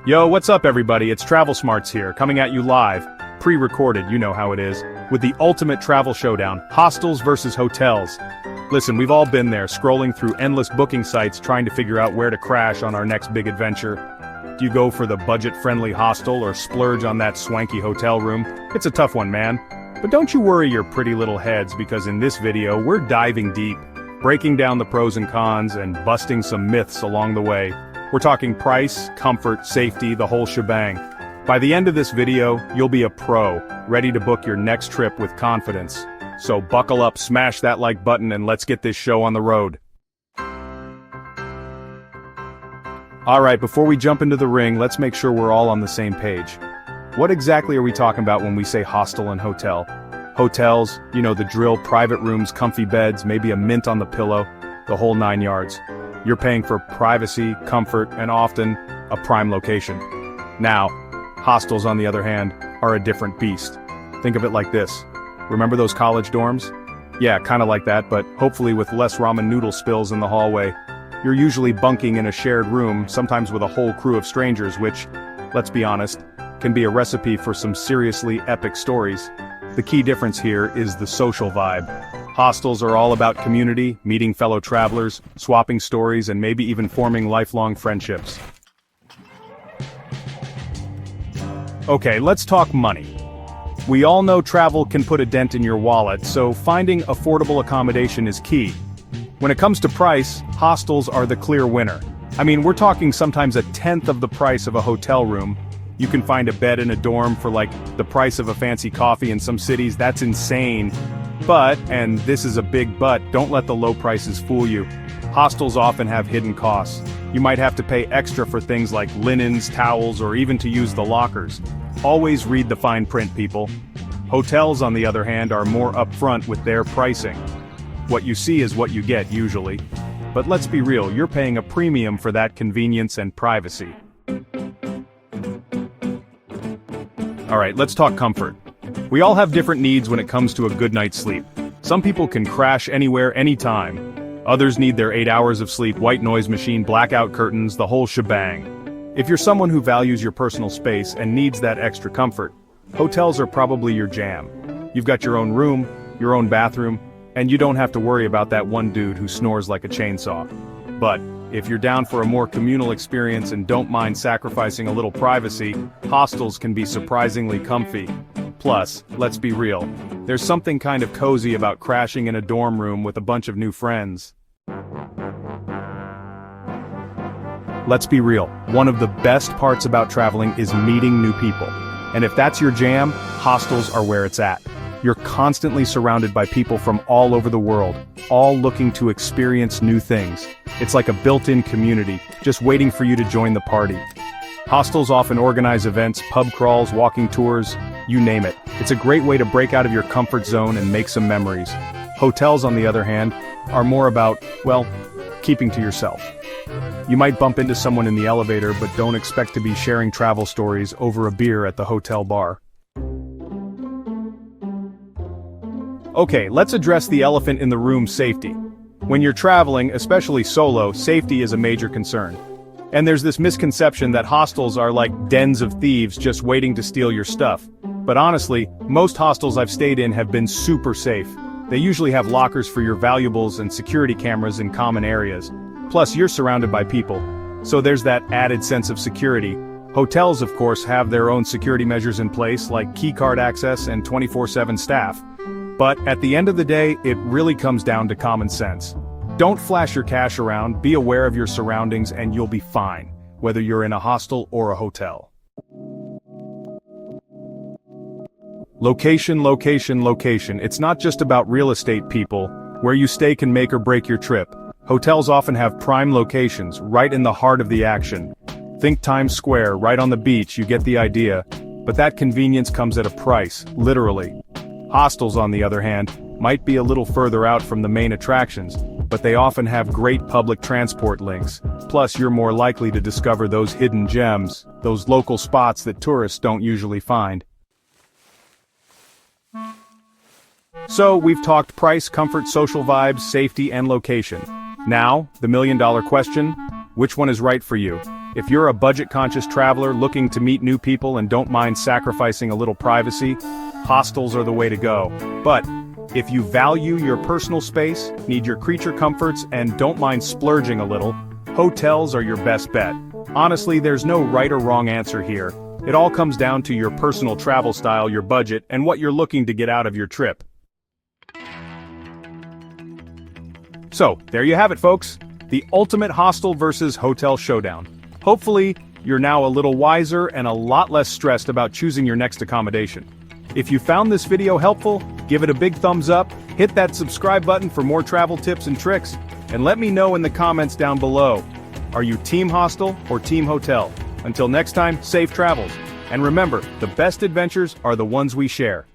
Yo, what's up everybody? It's Travel Smarts here, coming at you live, pre-recorded, you know how it is, with the ultimate travel showdown, hostels versus hotels. Listen, we've all been there, scrolling through endless booking sites trying to figure out where to crash on our next big adventure. Do you go for the budget-friendly hostel or splurge on that swanky hotel room? It's a tough one, man. But don't you worry your pretty little heads, because in this video, we're diving deep, breaking down the pros and cons and busting some myths along the way. We're talking price, comfort, safety, the whole shebang. By the end of this video, you'll be a pro, ready to book your next trip with confidence. So buckle up, smash that like button, and let's get this show on the road. Alright, before we jump into the ring, let's make sure we're all on the same page. What exactly are we talking about when we say hostel and hotel? Hotels, you know the drill, private rooms, comfy beds, maybe a mint on the pillow, the whole 9 yards. You're paying for privacy, comfort, and often, a prime location. Now, hostels on the other hand, are a different beast. Think of it like this. Remember those college dorms? Yeah, kinda like that, but hopefully with less ramen noodle spills in the hallway. You're usually bunking in a shared room, sometimes with a whole crew of strangers, which, let's be honest, can be a recipe for some seriously epic stories. The key difference here is the social vibe. Hostels are all about community, meeting fellow travelers, swapping stories, and maybe even forming lifelong friendships. Okay, let's talk money. We all know travel can put a dent in your wallet, so finding affordable accommodation is key. When it comes to price, hostels are the clear winner. I mean, we're talking sometimes a tenth of the price of a hotel room. You can find a bed in a dorm for like the price of a fancy coffee in some cities. That's insane. But, and this is a big but, don't let the low prices fool you. Hostels often have hidden costs. You might have to pay extra for things like linens, towels, or even to use the lockers. Always read the fine print, people. Hotels, on the other hand, are more upfront with their pricing. What you see is what you get, usually. But let's be real, you're paying a premium for that convenience and privacy. Alright, let's talk comfort. We all have different needs when it comes to a good night's sleep. Some people can crash anywhere, anytime. Others need their 8 hours of sleep, white noise machine, blackout curtains, the whole shebang. If you're someone who values your personal space and needs that extra comfort, hotels are probably your jam. You've got your own room, your own bathroom, and you don't have to worry about that one dude who snores like a chainsaw. But if you're down for a more communal experience and don't mind sacrificing a little privacy, hostels can be surprisingly comfy. Plus, let's be real, there's something kind of cozy about crashing in a dorm room with a bunch of new friends. Let's be real, one of the best parts about traveling is meeting new people. And if that's your jam, hostels are where it's at. You're constantly surrounded by people from all over the world, all looking to experience new things. It's like a built-in community, just waiting for you to join the party. Hostels often organize events, pub crawls, walking tours, you name it. It's a great way to break out of your comfort zone and make some memories. Hotels, on the other hand, are more about, well, keeping to yourself. You might bump into someone in the elevator, but don't expect to be sharing travel stories over a beer at the hotel bar. Okay, let's address the elephant in the room: safety. When you're traveling, especially solo, safety is a major concern. And there's this misconception that hostels are like dens of thieves just waiting to steal your stuff. But honestly, most hostels I've stayed in have been super safe. They usually have lockers for your valuables and security cameras in common areas. Plus, you're surrounded by people. So there's that added sense of security. Hotels, of course, have their own security measures in place, like keycard access and 24/7 staff. But at the end of the day, it really comes down to common sense. Don't flash your cash around, be aware of your surroundings, and you'll be fine, whether you're in a hostel or a hotel. Location, location, location. It's not just about real estate, people. Where you stay can make or break your trip. Hotels often have prime locations, right in the heart of the action. Think Times Square, right on the beach, you get the idea. But that convenience comes at a price, literally. Hostels, on the other hand, might be a little further out from the main attractions, but they often have great public transport links. Plus, you're more likely to discover those hidden gems, those local spots that tourists don't usually find. So, we've talked price, comfort, social vibes, safety, and location. Now, the million-dollar question: Which one is right for you? If you're a budget-conscious traveler looking to meet new people and don't mind sacrificing a little privacy, hostels are the way to go. But if you value your personal space, need your creature comforts, and don't mind splurging a little, hotels are your best bet. Honestly, there's no right or wrong answer here. It all comes down to your personal travel style, your budget, and what you're looking to get out of your trip. So, there you have it, folks. The ultimate hostel versus hotel showdown. Hopefully, you're now a little wiser and a lot less stressed about choosing your next accommodation. If you found this video helpful, give it a big thumbs up, hit that subscribe button for more travel tips and tricks, and let me know in the comments down below. Are you team hostel or team hotel? Until next time, safe travels. And remember, the best adventures are the ones we share.